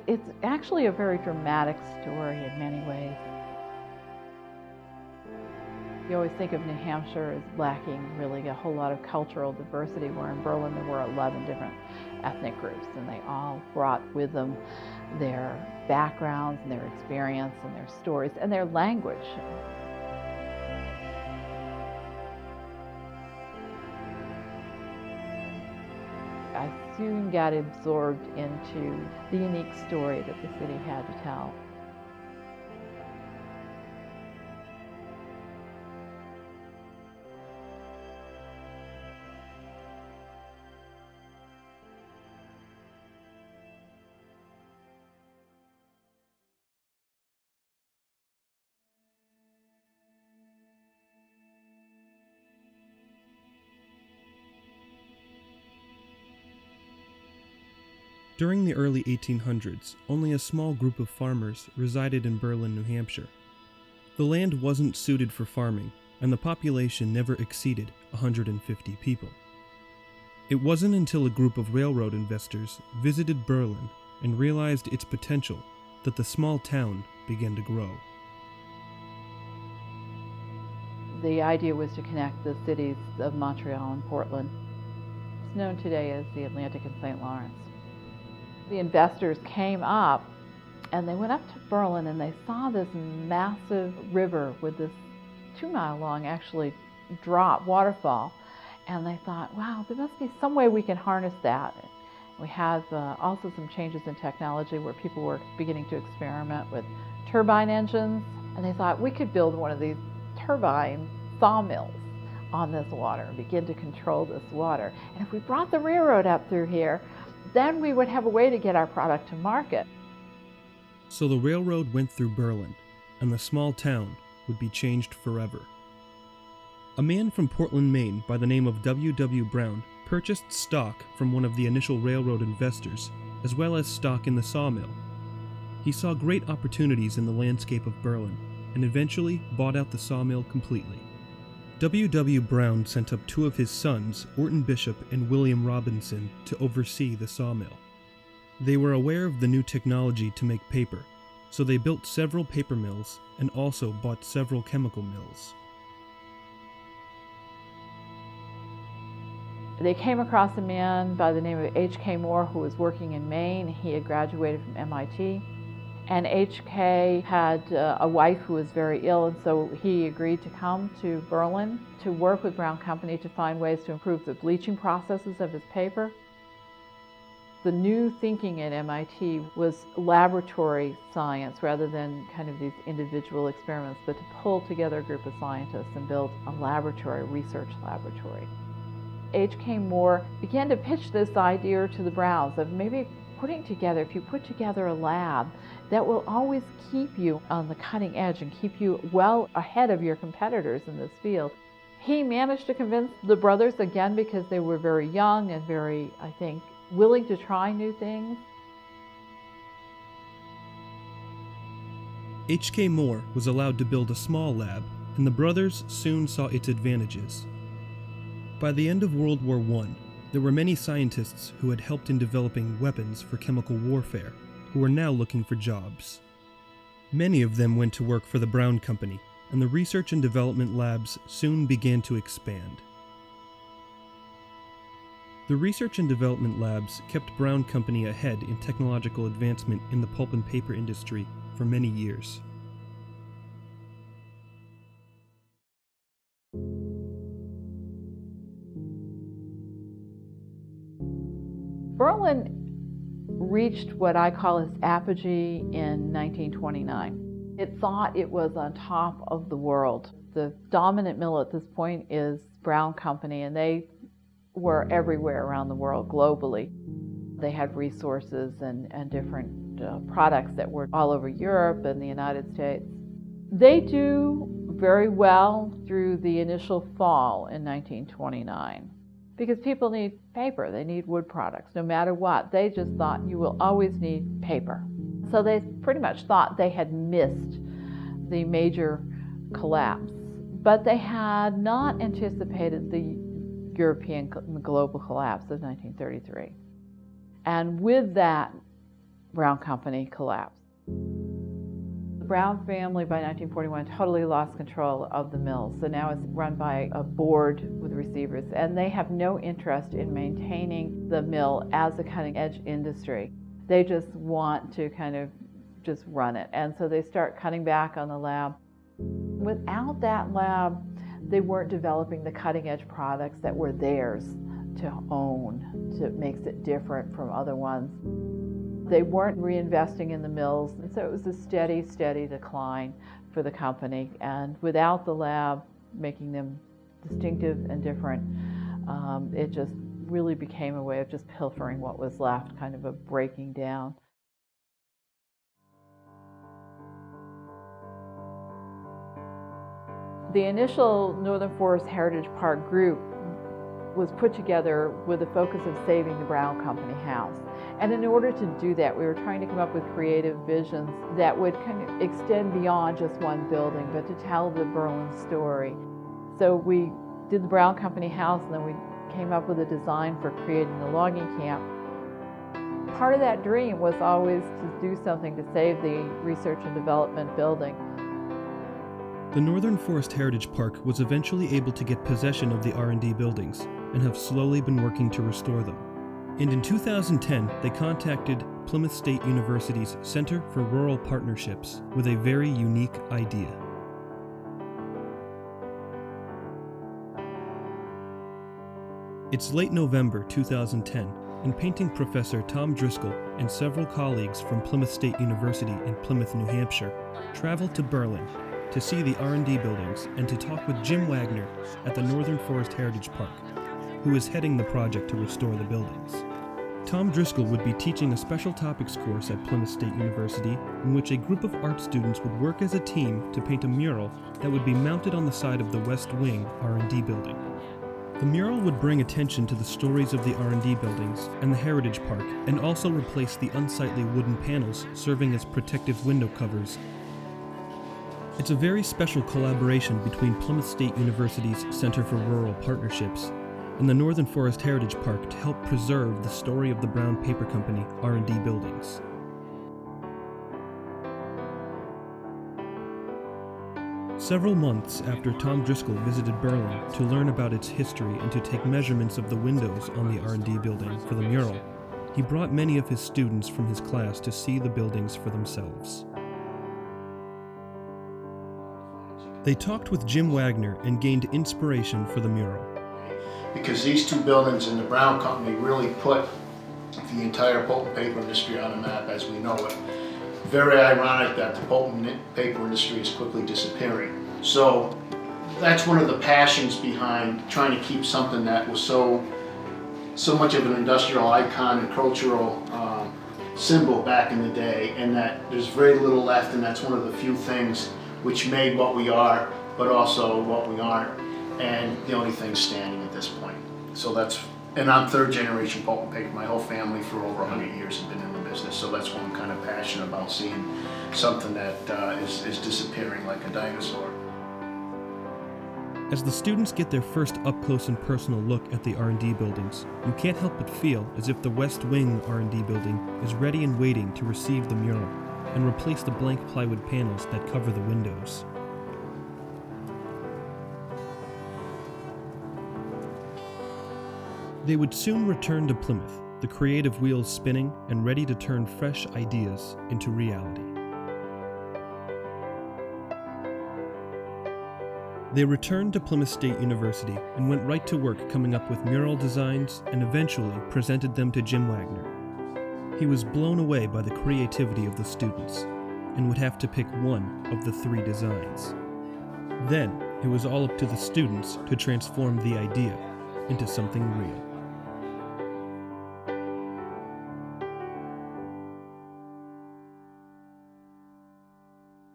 It's actually a very dramatic story in many ways. You always think of New Hampshire as lacking really a whole lot of cultural diversity, where in Berlin there were 11 different ethnic groups, and they all brought with them their backgrounds and their experience and their stories and their language. I soon got absorbed into the unique story that the city had to tell. During the early 1800s, only a small group of farmers resided in Berlin, New Hampshire. The land wasn't suited for farming, and the population never exceeded 150 people. It wasn't until a group of railroad investors visited Berlin and realized its potential that the small town began to grow. The idea was to connect the cities of Montreal and Portland. It's known today as the Atlantic and St. Lawrence. The investors came up and they went up to Berlin and they saw this massive river with this 2-mile long actually drop waterfall, and they thought, wow, there must be some way we can harness that. We have also some changes in technology where people were beginning to experiment with turbine engines, and they thought we could build one of these turbine sawmills on this water and begin to control this water. And if we brought the railroad up through here, then we would have a way to get our product to market. So the railroad went through Berlin, and the small town would be changed forever. A man from Portland, Maine, by the name of W. Brown, purchased stock from one of the initial railroad investors, as well as stock in the sawmill. He saw great opportunities in the landscape of Berlin, and eventually bought out the sawmill completely. W. Brown sent up 2 of his sons, Orton Bishop and William Robinson, to oversee the sawmill. They were aware of the new technology to make paper, so they built several paper mills and also bought several chemical mills. They came across a man by the name of H.K. Moore who was working in Maine. He had graduated from MIT. And H.K. had a wife who was very ill, and so he agreed to come to Berlin to work with Brown Company to find ways to improve the bleaching processes of his paper. The new thinking at MIT was laboratory science rather than kind of these individual experiments, but to pull together a group of scientists and build a laboratory, research laboratory. H.K. Moore began to pitch this idea to the Browns of maybe if you put together a lab that will always keep you on the cutting edge and keep you well ahead of your competitors in this field. He managed to convince the brothers, again, because they were very young and very, I think, willing to try new things. H.K. Moore was allowed to build a small lab, and the brothers soon saw its advantages. By the end of World War I, there were many scientists who had helped in developing weapons for chemical warfare, who were now looking for jobs. Many of them went to work for the Brown Company, and the research and development labs soon began to expand. The research and development labs kept Brown Company ahead in technological advancement in the pulp and paper industry for many years. Berlin reached what I call its apogee in 1929. It thought it was on top of the world. The dominant mill at this point is Brown Company, and they were everywhere around the world globally. They had resources and different products that were all over Europe and the United States. They do very well through the initial fall in 1929. Because people need paper, they need wood products, no matter what. They just thought you will always need paper. So they pretty much thought they had missed the major collapse. But they had not anticipated the European global collapse of 1933. And with that Brown Company collapsed. The Brown family by 1941 totally lost control of the mills, so now it's run by a board with receivers, and they have no interest in maintaining the mill as a cutting-edge industry. They just want to kind of just run it, and so they start cutting back on the lab. Without that lab, they weren't developing the cutting-edge products that were theirs to own, that makes it different from other ones. They weren't reinvesting in the mills, and so it was a steady decline for the company. And without the lab making them distinctive and different, it just really became a way of just pilfering what was left, kind of a breaking down. The initial Northern Forest Heritage Park group was put together with the focus of saving the Brown Company house. And in order to do that, we were trying to come up with creative visions that would kind of extend beyond just one building, but to tell the Berlin story. So we did the Brown Company house, and then we came up with a design for creating the logging camp. Part of that dream was always to do something to save the research and development building. The Northern Forest Heritage Park was eventually able to get possession of the R&D buildings and have slowly been working to restore them. And in 2010, they contacted Plymouth State University's Center for Rural Partnerships with a very unique idea. It's late November 2010, and painting professor Tom Driscoll and several colleagues from Plymouth State University in Plymouth, New Hampshire, traveled to Berlin to see the R&D buildings and to talk with Jim Wagner at the Northern Forest Heritage Park, who is heading the project to restore the buildings. Tom Driscoll would be teaching a special topics course at Plymouth State University in which a group of art students would work as a team to paint a mural that would be mounted on the side of the West Wing R&D building. The mural would bring attention to the stories of the R&D buildings and the Heritage Park, and also replace the unsightly wooden panels serving as protective window covers. It's a very special collaboration between Plymouth State University's Center for Rural Partnerships and the Northern Forest Heritage Park to help preserve the story of the Brown Paper Company R&D buildings. Several months after Tom Driscoll visited Berlin to learn about its history and to take measurements of the windows on the R&D building for the mural, he brought many of his students from his class to see the buildings for themselves. They talked with Jim Wagner and gained inspiration for the mural. Because these two buildings in the Brown Company really put the entire pulp and paper industry on the map as we know it. Very ironic that the pulp and paper industry is quickly disappearing. So that's one of the passions behind trying to keep something that was so much of an industrial icon and cultural symbol back in the day, and that there's very little left, and that's one of the few things which made what we are, but also what we aren't, and the only thing standing at this point. So and I'm third generation pulp and paper. My whole family for over 100 years has been in the business, so that's what I'm kind of passionate about, seeing something that is disappearing like a dinosaur. As the students get their first up-close and personal look at the R&D buildings, you can't help but feel as if the West Wing R&D building is ready and waiting to receive the mural and replace the blank plywood panels that cover the windows. They would soon return to Plymouth, the creative wheels spinning and ready to turn fresh ideas into reality. They returned to Plymouth State University and went right to work coming up with mural designs and eventually presented them to Jim Wagner. He was blown away by the creativity of the students and would have to pick one of the three designs. Then it was all up to the students to transform the idea into something real.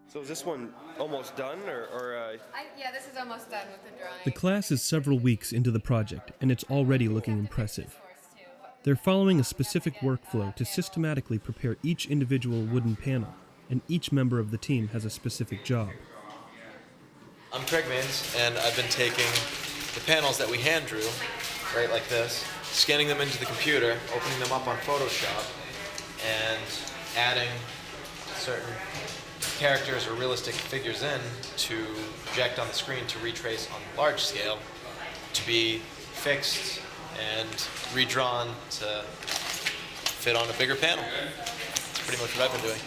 So is this one almost done, Yeah, this is almost done with the drawing. The class is several weeks into the project, and it's already looking impressive. They're following a specific workflow to systematically prepare each individual wooden panel, and each member of the team has a specific job. I'm Craig Mains, and I've been taking the panels that we hand drew, right like this, scanning them into the computer, opening them up on Photoshop, and adding certain characters or realistic figures in to project on the screen to retrace on the large scale, to be fixed and redrawn to fit on a bigger panel. That's pretty much what I've been doing.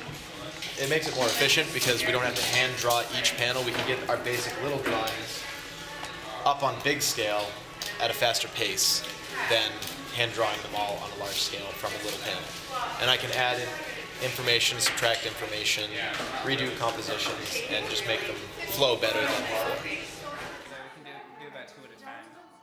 It makes it more efficient because we don't have to hand draw each panel. We can get our basic little drawings up on big scale at a faster pace than hand drawing them all on a large scale from a little panel. And I can add in information, subtract information, redo compositions, and just make them flow better than before.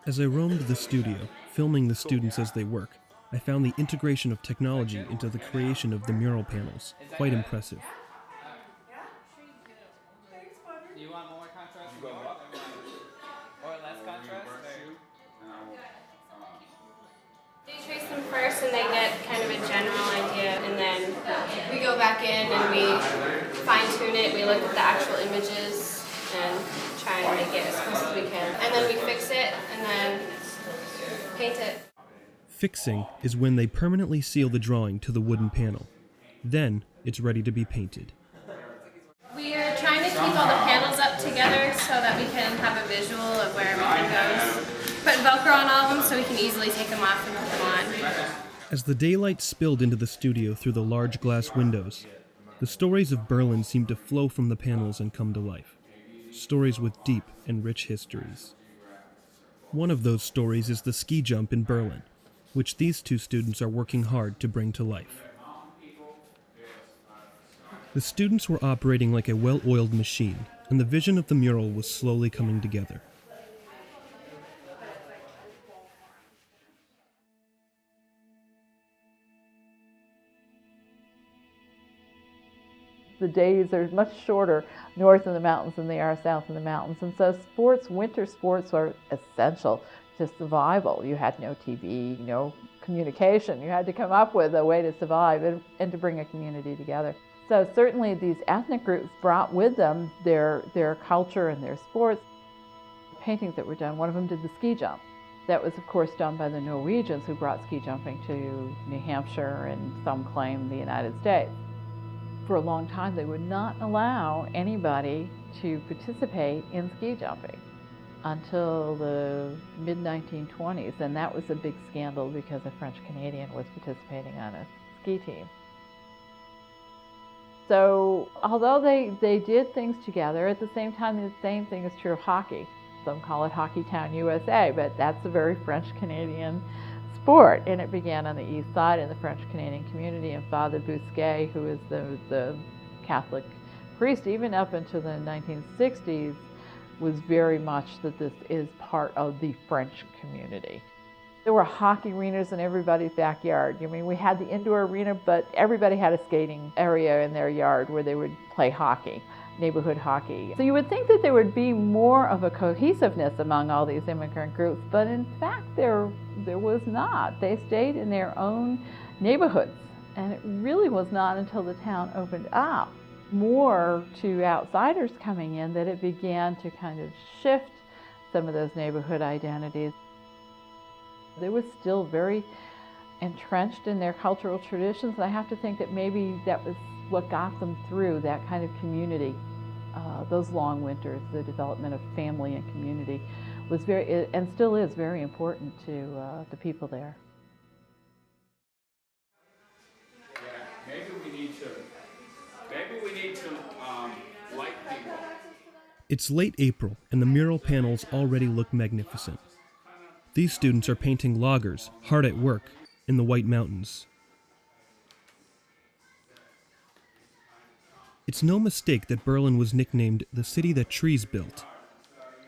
As I roamed the studio, filming the students as they work, I found the integration of technology into the creation of the mural panels quite impressive. Do you want more contrast or less contrast? They trace them first and they get kind of a general idea, and then we go back in and we fine-tune it. We look at the actual images and try and make it as close as we can. And then we fix it and then paint it. Fixing is when they permanently seal the drawing to the wooden panel. Then it's ready to be painted. We are trying to keep all the panels up together so that we can have a visual of where everything goes. Put Velcro on all of them so we can easily take them off and put them on. As the daylight spilled into the studio through the large glass windows, the stories of Berlin seemed to flow from the panels and come to life. Stories with deep and rich histories. One of those stories is the ski jump in Berlin, which these two students are working hard to bring to life. The students were operating like a well-oiled machine, and the vision of the mural was slowly coming together. The days are much shorter north in the mountains than they are south in the mountains. And so winter sports are essential to survival. You had no TV, no communication. You had to come up with a way to survive and to bring a community together. So certainly these ethnic groups brought with them their culture and their sports. Paintings that were done, one of them did the ski jump. That was, of course, done by the Norwegians who brought ski jumping to New Hampshire and some claim the United States. For a long time, they would not allow anybody to participate in ski jumping until the mid-1920s, and that was a big scandal because a French Canadian was participating on a ski team. So although they did things together, at the same time, the same thing is true of hockey. Some call it Hockey Town USA, but that's a very French-Canadian sport, and it began on the east side in the French-Canadian community, and Father Bousquet, who is the Catholic priest even up into the 1960s, was very much that this is part of the French community. There were hockey arenas in everybody's backyard. I mean, we had the indoor arena, but everybody had a skating area in their yard where they would play hockey, neighborhood hockey. So you would think that there would be more of a cohesiveness among all these immigrant groups, but in fact there was not. They stayed in their own neighborhoods, and it really was not until the town opened up more to outsiders coming in that it began to kind of shift some of those neighborhood identities. They were still very entrenched in their cultural traditions, and I have to think that maybe that was what got them through that kind of community. Those long winters, the development of family and community was very, and still is very important to the people there. Yeah, maybe we need to like people. It's late April, and the mural panels already look magnificent. These students are painting loggers, hard at work, in the White Mountains. It's no mistake that Berlin was nicknamed the city that trees built.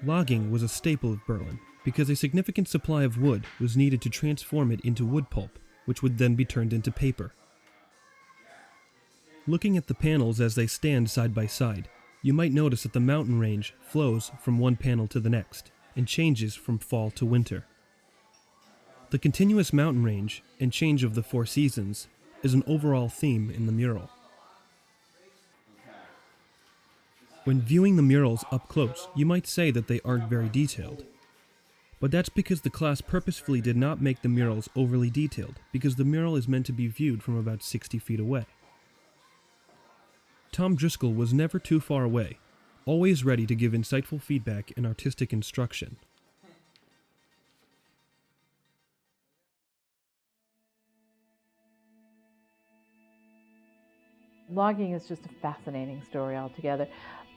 Logging was a staple of Berlin because a significant supply of wood was needed to transform it into wood pulp, which would then be turned into paper. Looking at the panels as they stand side by side, you might notice that the mountain range flows from one panel to the next and changes from fall to winter. The continuous mountain range and change of the four seasons is an overall theme in the mural. When viewing the murals up close, you might say that they aren't very detailed. But that's because the class purposefully did not make the murals overly detailed, because the mural is meant to be viewed from about 60 feet away. Tom Driscoll was never too far away, always ready to give insightful feedback and artistic instruction. Logging is just a fascinating story altogether.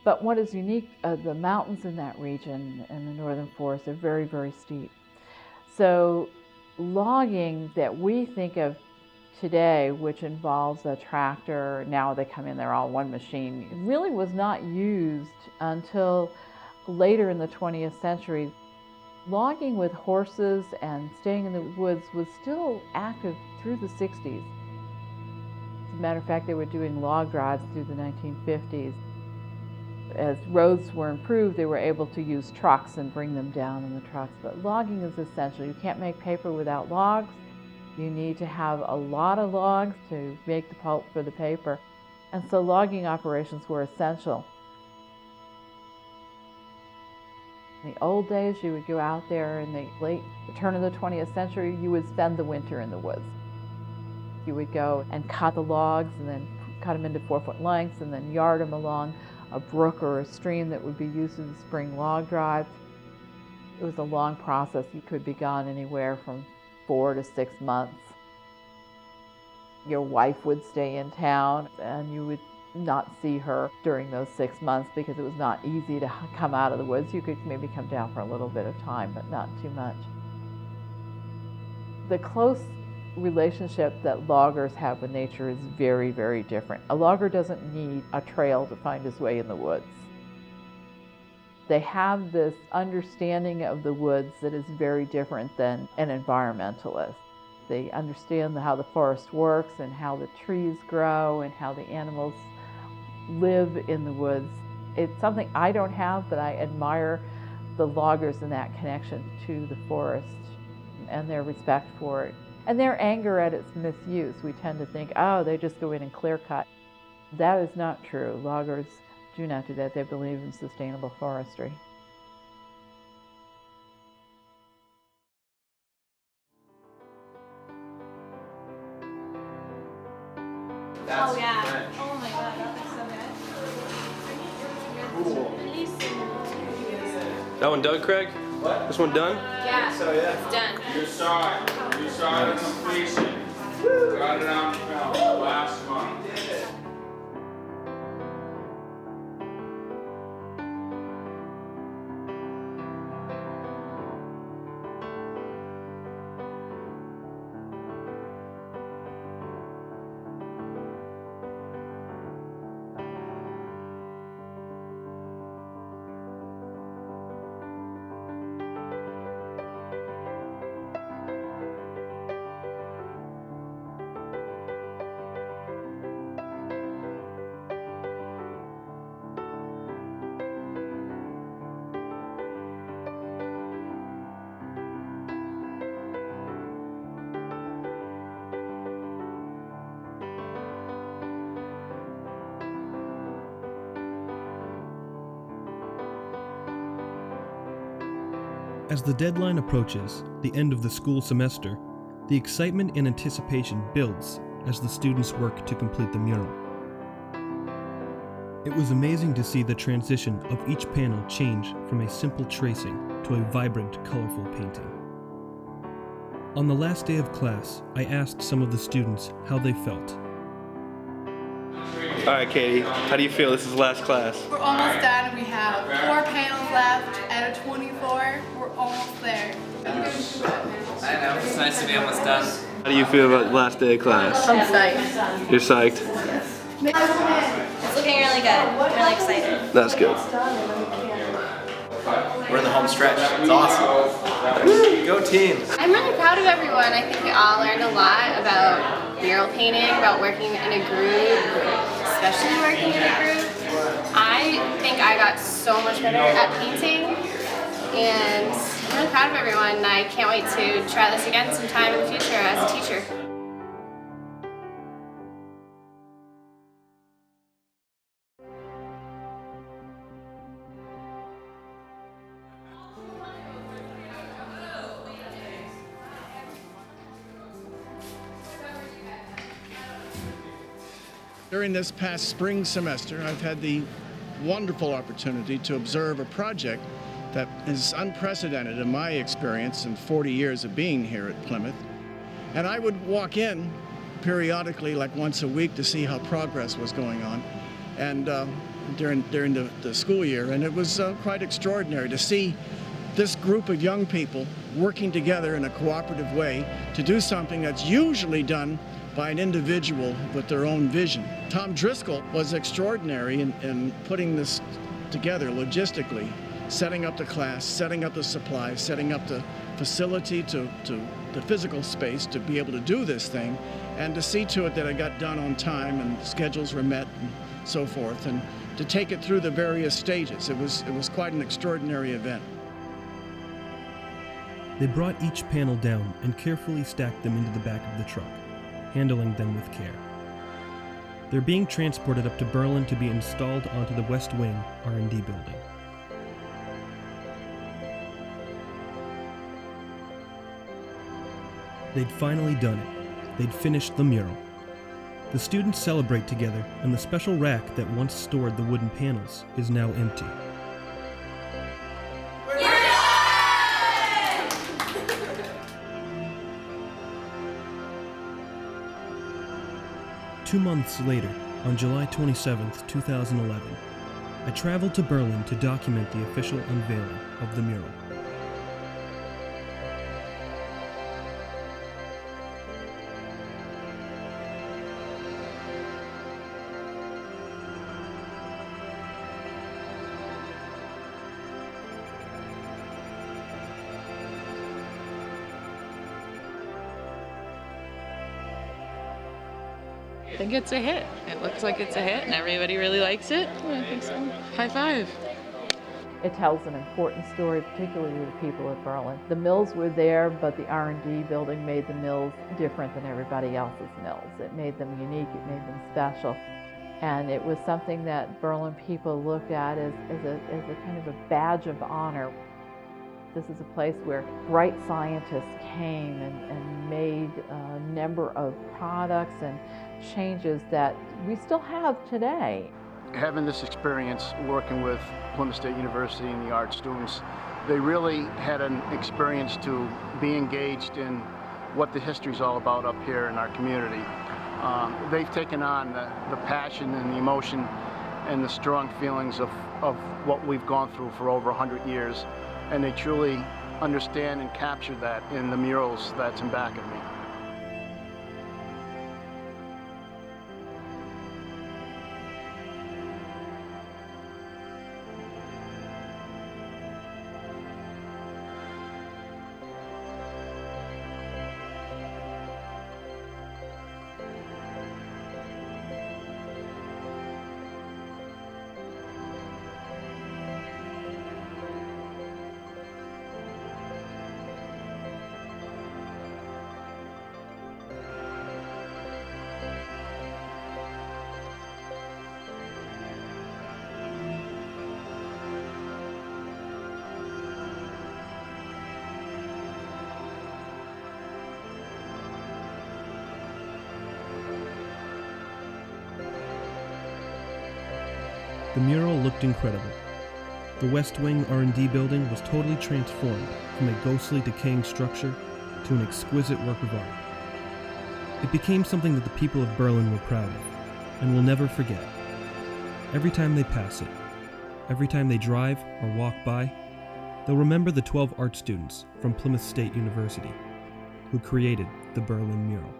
But what is unique, the mountains in that region in the northern forest are very, very steep. So logging that we think of today, which involves a tractor, now they come in, they're all one machine, really was not used until later in the 20th century. Logging with horses and staying in the woods was still active through the 60s. As a matter of fact, they were doing log drives through the 1950s. As roads were improved, they were able to use trucks and bring them down in the trucks. But logging is essential. You can't make paper without logs. You need to have a lot of logs to make the pulp for the paper. And so logging operations were essential. In the old days, you would go out there in the turn of the 20th century, you would spend the winter in the woods. You would go and cut the logs and then cut them into 4-foot lengths and then yard them along a brook or a stream that would be used in the spring log drive. It was a long process. You could be gone anywhere from 4 to 6 months. Your wife would stay in town and you would not see her during those 6 months because it was not easy to come out of the woods. You could maybe come down for a little bit of time, but not too much. The close relationship that loggers have with nature is very, very different. A logger doesn't need a trail to find his way in the woods. They have this understanding of the woods that is very different than an environmentalist. They understand how the forest works and how the trees grow and how the animals live in the woods. It's something I don't have, but I admire the loggers in that connection to the forest and their respect for it. And their anger at its misuse. We tend to think, oh, they just go in and clear cut. That is not true. Loggers do not do that. They believe in sustainable forestry. Oh yeah. Oh my god, that looks so good. Cool. That one done, Craig? What? This one done? Yeah. So yeah. It's done. You saw the completion. Got it on film last month. As the deadline approaches, the end of the school semester, the excitement and anticipation builds as the students work to complete the mural. It was amazing to see the transition of each panel change from a simple tracing to a vibrant, colorful painting. On the last day of class, I asked some of the students how they felt. All right, Katie, how do you feel? This is last class. We're almost done. We have 4 panels left out of 24. We're almost there. I know, it's nice to be almost done. How do you feel about the last day of class? I'm psyched. You're psyched? It's looking really good. I'm really excited. That's good. We're in the home stretch. It's awesome. Go team. I'm really proud of everyone. I think we all learned a lot about mural painting, about working in a group, especially working in a group. I think I got so much better at painting, and I'm really proud of everyone, and I can't wait to try this again sometime in the future as a teacher. During this past spring semester, I've had the wonderful opportunity to observe a project that is unprecedented in my experience in 40 years of being here at Plymouth. And I would walk in periodically, like once a week, to see how progress was going on, and during the school year. And it was quite extraordinary to see this group of young people working together in a cooperative way to do something that's usually done by an individual with their own vision. Tom Driscoll was extraordinary in putting this together logistically, setting up the class, setting up the supplies, setting up the facility to the physical space to be able to do this thing, and to see to it that it got done on time and schedules were met and so forth, and to take it through the various stages. It was quite an extraordinary event. They brought each panel down and carefully stacked them into the back of the truck, handling them with care. They're being transported up to Berlin to be installed onto the West Wing R&D building. They'd finally done it. They'd finished the mural. The students celebrate together, and the special rack that once stored the wooden panels is now empty. Two months later, on July 27, 2011, I traveled to Berlin to document the official unveiling of the mural. I think it's a hit. It looks like it's a hit and everybody really likes it. Yeah, I think so. High five. It tells an important story, particularly to the people of Berlin. The mills were there, but the R&D building made the mills different than everybody else's mills. It made them unique, it made them special. And it was something that Berlin people looked at as a kind of a badge of honor. This is a place where bright scientists came and made a number of products and changes that we still have today. Having this experience working with Plymouth State University and the art students, they really had an experience to be engaged in what the history is all about up here in our community. They've taken on the passion and the emotion and the strong feelings of what we've gone through for over 100 years. And they truly understand and capture that in the murals that's in back of me. The mural looked incredible. The West Wing R&D building was totally transformed from a ghostly, decaying structure to an exquisite work of art. It became something that the people of Berlin were proud of and will never forget. Every time they pass it, every time they drive or walk by, they'll remember the 12 art students from Plymouth State University who created the Berlin Mural.